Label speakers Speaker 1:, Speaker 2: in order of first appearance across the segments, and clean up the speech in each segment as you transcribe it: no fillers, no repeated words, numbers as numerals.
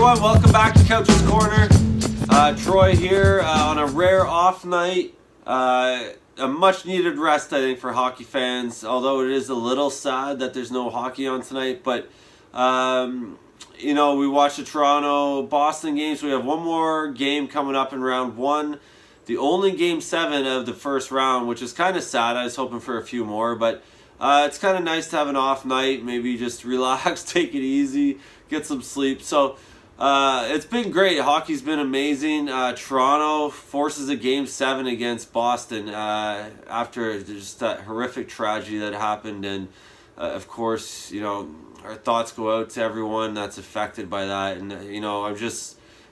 Speaker 1: everyone, welcome back to Couch's Corner. Troy here on a rare off night. A much needed rest, I think, for hockey fans, although it is a little sad that there's no hockey on tonight. But you know, we watched the Toronto-Boston games. We have one more game coming up in round one, the only game 7 of the first round, which is kind of sad. I was hoping for a few more, but it's kind of nice to have an off night, maybe just relax, take it easy, get some sleep. So it's been great. Hockey's been amazing. Toronto forces a game 7 against Boston after just that horrific tragedy that happened. And of course, you know, our thoughts go out to everyone that's affected by that. And you know,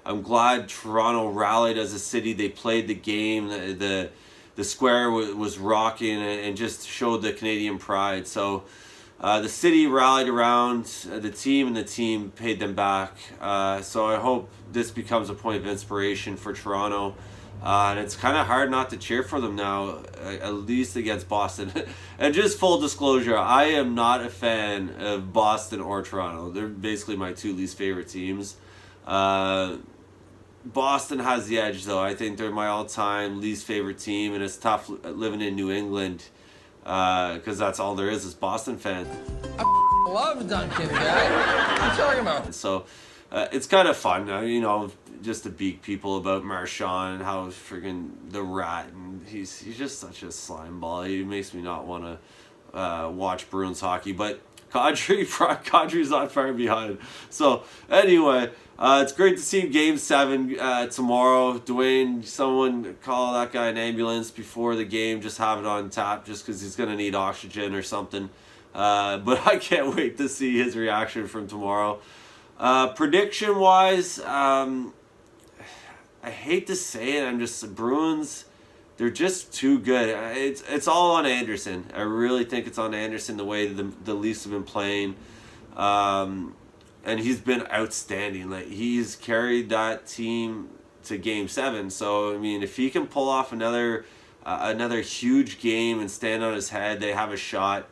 Speaker 1: I'm glad Toronto rallied as a city. They played the game. The square was rocking and just showed the Canadian pride. So the city rallied around the team, and the team paid them back. So I hope this becomes a point of inspiration for Toronto. And it's kind of hard not to cheer for them now, at least against Boston. And just full disclosure, I am not a fan of Boston or Toronto. They're basically my two least favorite teams. Boston has the edge, though. I think they're my all-time least favorite team, and it's tough living in New England because that's all there is Boston fans.
Speaker 2: I love Duncan, guy. What are you talking about?
Speaker 1: So it's kind of fun, you know, just to beat people about Marchand and how friggin' the rat, and he's just such a slime ball. He makes me not want to watch Bruins hockey, but Kadri's not far behind. So anyway, it's great to see Game 7 tomorrow. Dwayne, someone call that guy an ambulance before the game. Just have it on tap just because he's going to need oxygen or something. But I can't wait to see his reaction from tomorrow. Prediction-wise, I hate to say it, the Bruins, they're just too good. It's all on Anderson. I really think it's on Anderson, the way the Leafs have been playing. And he's been outstanding. Like, he's carried that team to Game 7. So, I mean, if he can pull off another huge game and stand on his head, they have a shot.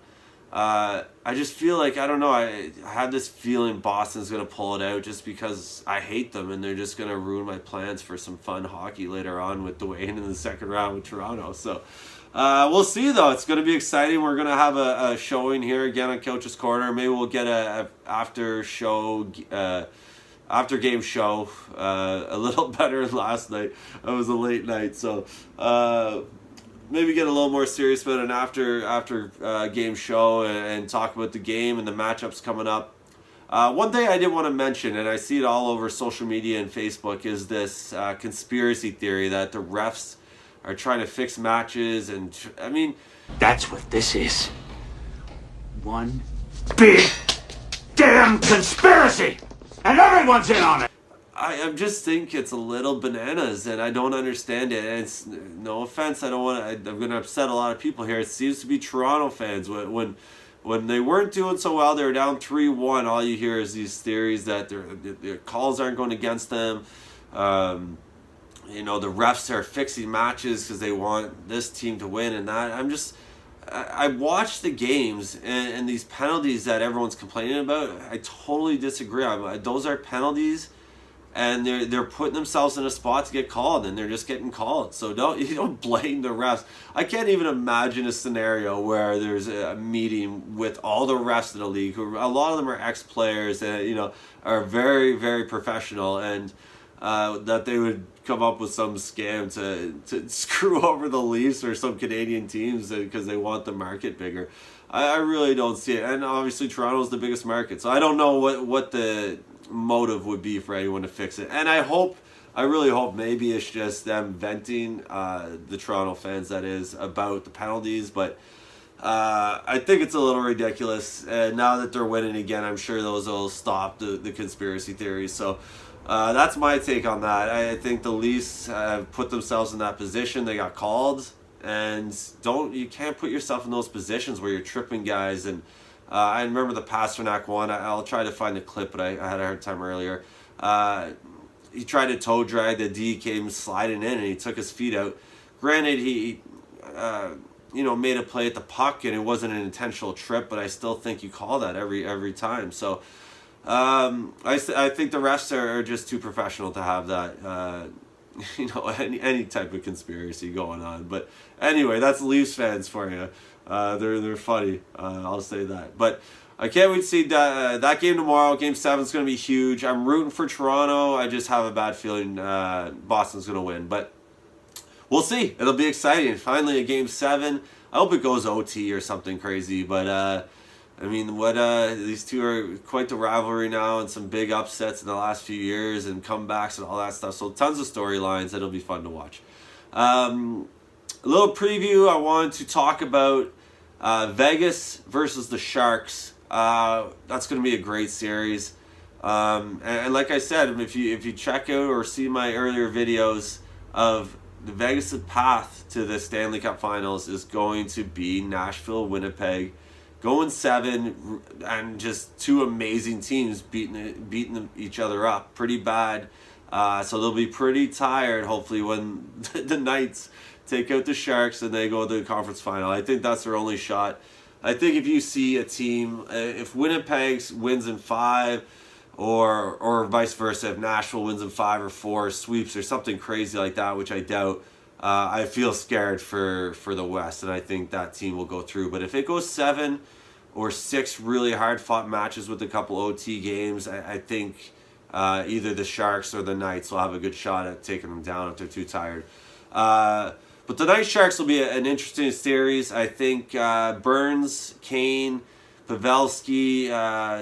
Speaker 1: I just feel like, I don't know, I have this feeling Boston's going to pull it out just because I hate them, and they're just going to ruin my plans for some fun hockey later on with Dwayne in the second round with Toronto. So we'll see, though. It's going to be exciting. We're going to have a showing here again on Couch's Corner. Maybe we'll get a after game show a little better than last night. It was a late night, so maybe get a little more serious about an after game show and talk about the game and the matchups coming up. One thing I did want to mention, and I see it all over social media and Facebook, is this conspiracy theory that the refs are trying to fix matches. And I mean,
Speaker 3: that's what this is. One big damn conspiracy, and everyone's in on it.
Speaker 1: I just think it's a little bananas, and I don't understand it. And it's no offense, I'm going to upset a lot of people here. It seems to be Toronto fans. When they weren't doing so well, they were down 3-1. All you hear is these theories that their calls aren't going against them. You know, the refs are fixing matches because they want this team to win and that. I watched the games, and these penalties that everyone's complaining about, I totally disagree. Those are penalties, and they're putting themselves in a spot to get called, and they're just getting called. So you don't blame the refs. I can't even imagine a scenario where there's a meeting with all the refs in the league, who a lot of them are ex-players and, you know, are very, very professional, and that they would come up with some scam to screw over the Leafs or some Canadian teams because they want the market bigger. I really don't see it. And obviously Toronto's the biggest market, so I don't know what the motive would be for anyone to fix it. And I really hope maybe it's just them venting, the Toronto fans, that is, about the penalties. But I think it's a little ridiculous. And now that they're winning again, I'm sure those will stop the conspiracy theories. So that's my take on that. I think the Leafs have put themselves in that position. They got called, and you can't put yourself in those positions where you're tripping guys. And I remember the Pasternak one. I'll try to find the clip, but I had a hard time earlier. He tried to toe drag, the D came sliding in, and he took his feet out. Granted, he made a play at the puck, and it wasn't an intentional trip, but I still think you call that every time. So I think the refs are just too professional to have that. Any type of conspiracy going on. But anyway, that's Leafs fans for you. They're funny. I'll say that. But I can't wait to see that game tomorrow. Game 7 is going to be huge. I'm rooting for Toronto. I just have a bad feeling Boston's going to win. But we'll see. It'll be exciting. Finally, a Game 7. I hope it goes OT or something crazy. But I mean, these two are quite the rivalry now, and some big upsets in the last few years, and comebacks and all that stuff. So tons of storylines. It'll be fun to watch. A little preview. I wanted to talk about Vegas versus the Sharks. That's going to be a great series. And like I said, if you check out or see my earlier videos of the Vegas' path to the Stanley Cup Finals is going to be Nashville, Winnipeg. Going 7, and just two amazing teams beating each other up pretty bad. So they'll be pretty tired, hopefully, when the Knights take out the Sharks and they go to the conference final. I think that's their only shot. I think if you see a team, if Winnipeg wins in 5, or vice versa, if Nashville wins in 5 or 4, sweeps or something crazy like that, which I doubt, I feel scared for the West, and I think that team will go through. But if it goes 7 or 6 really hard-fought matches with a couple OT games, I think either the Sharks or the Knights will have a good shot at taking them down if they're too tired. But the Knights Sharks will be an interesting series. I think Burns, Kane, Pavelski,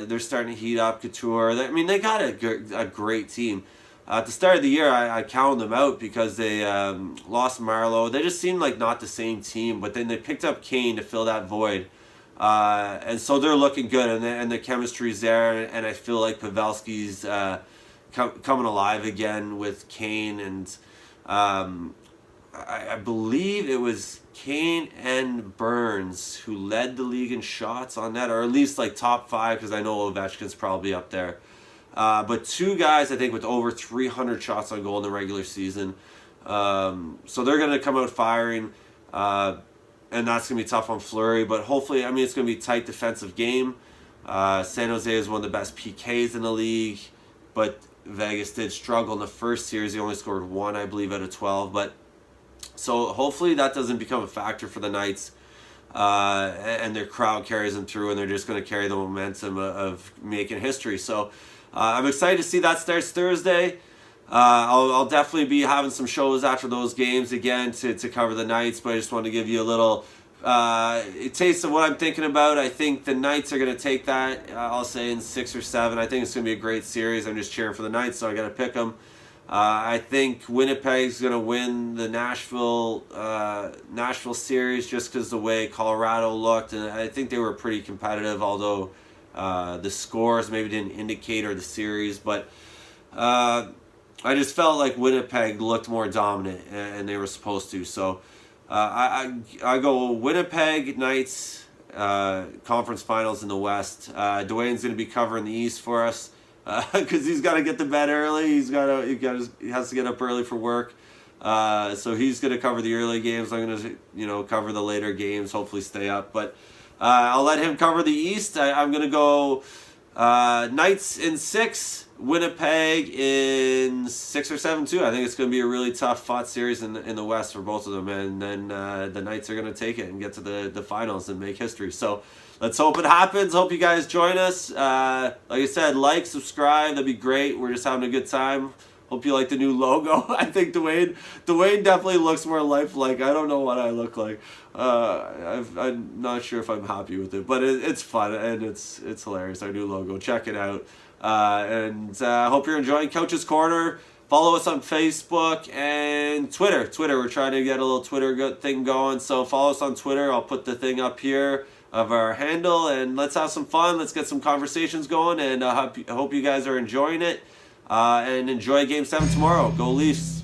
Speaker 1: they're starting to heat up. Couture. I mean, they got a great team. At the start of the year, I counted them out because they lost Marlowe. They just seemed like not the same team, but then they picked up Kane to fill that void. And so they're looking good, and the chemistry's there, and I feel like Pavelski's coming alive again with Kane, and I believe it was Kane and Burns who led the league in shots on net, or at least like top 5, because I know Ovechkin's probably up there. But 2 guys, I think, with over 300 shots on goal in the regular season. So they're going to come out firing, and that's going to be tough on Fleury. But hopefully, I mean, it's going to be a tight defensive game. San Jose is one of the best PKs in the league, but Vegas did struggle in the first series. He only scored 1, I believe, out of 12. But so hopefully that doesn't become a factor for the Knights, and their crowd carries them through, and they're just going to carry the momentum of making history. So I'm excited to see that starts Thursday. I'll definitely be having some shows after those games again to cover the Knights, but I just wanted to give you a little taste of what I'm thinking about. I think the Knights are going to take that, I'll say, in 6 or 7. I think it's going to be a great series. I'm just cheering for the Knights, so I got to pick them. I think Winnipeg's going to win the Nashville series just because the way Colorado looked, and I think they were pretty competitive, although the scores maybe didn't indicate or the series, but I just felt like Winnipeg looked more dominant, and they were supposed to. So I go Winnipeg Knights conference finals in the West. Dwayne's going to be covering the East for us because he's got to get to bed early. He has to get up early for work. So he's going to cover the early games. I'm going to cover the later games. Hopefully stay up, but I'll let him cover the East. I'm going to go Knights in 6. Winnipeg in 6 or 7 too. I think it's going to be a really tough fought series in the West for both of them, and then the Knights are going to take it and get to the finals and make history. So let's hope it happens. Hope you guys join us. Like I said, like, subscribe. That'd be great. We're just having a good time. Hope you like the new logo. I think Dwayne definitely looks more lifelike. I don't know what I look like. I'm not sure if I'm happy with it, but it's fun and it's hilarious. Our new logo. Check it out. And hope you're enjoying Coach's Corner. Follow us on Facebook and Twitter. We're trying to get a little Twitter thing going, so follow us on Twitter. I'll put the thing up here of our handle, and let's have some fun. Let's get some conversations going, and I hope you guys are enjoying it. And enjoy Game 7 tomorrow. Go Leafs.